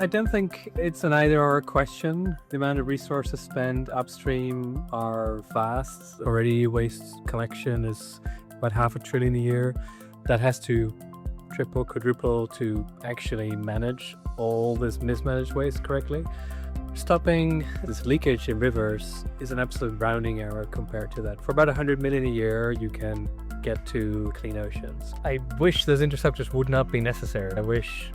I don't think it's an either-or question. The amount of resources spent upstream are vast. Already waste collection is about $500 billion a year. That has to triple, quadruple to actually manage all this mismanaged waste correctly. Stopping this leakage in rivers is an absolute rounding error compared to that. For about 100 million a year, you can get to clean oceans. I wish those interceptors would not be necessary. I wish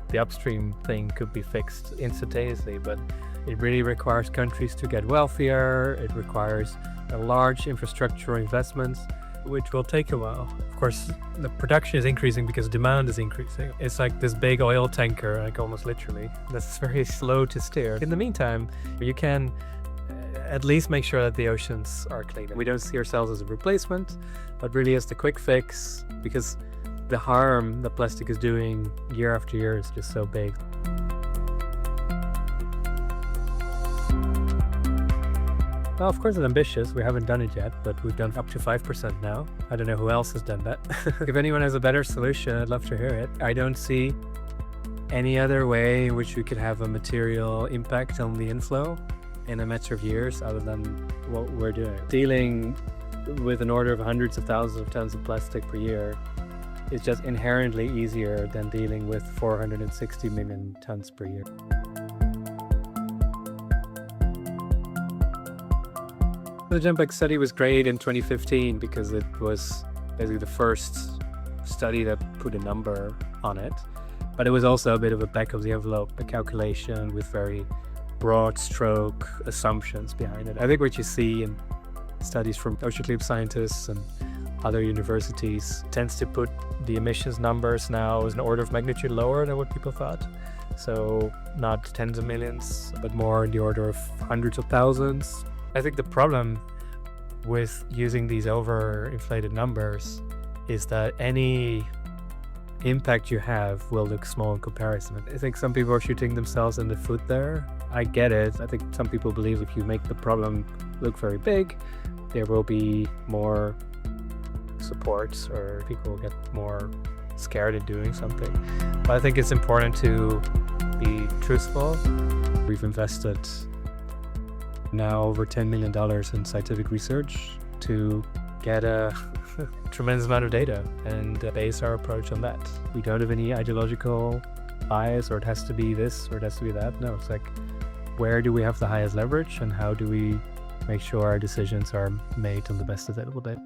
the upstream thing could be fixed instantaneously, but it really requires countries to get wealthier. It requires a large infrastructural investments, which will take a while. Of course, the production is increasing because demand is increasing. It's like this big oil tanker, like almost literally, that's very slow to steer. In the meantime, you can at least make sure that the oceans are clean. We don't see ourselves as a replacement, but really as the quick fix, because the harm that plastic is doing year after year is just so big. Well, of course it's ambitious. We haven't done it yet, but we've done up to 5% now. I don't know who else has done that. If anyone has a better solution, I'd love to hear it. I don't see any other way in which we could have a material impact on the inflow in a matter of years other than what we're doing. Dealing with an order of hundreds of thousands of tons of plastic per year is just inherently easier than dealing with 460 million tons per year. The JAMPAC study was great in 2015 because it was basically the first study that put a number on it, but it was also a bit of a back of the envelope, a calculation with very broad stroke assumptions behind it. I think what you see in studies from ocean climate scientists and other universities tends to put the emissions numbers now as an order of magnitude lower than what people thought. So not tens of millions, but more in the order of hundreds of thousands. I think the problem with using these overinflated numbers is that any impact you have will look small in comparison. I think some people are shooting themselves in the foot there. I get it. I think some people believe if you make the problem look very big, there will be more supports or people will get more scared in doing something. But I think it's important to be truthful. We've invested now over $10 million in scientific research to get a tremendous amount of data and base our approach on that. We don't have any ideological bias or it has to be this or it has to be that. No, it's like, where do we have the highest leverage and how do we make sure our decisions are made on the best available data?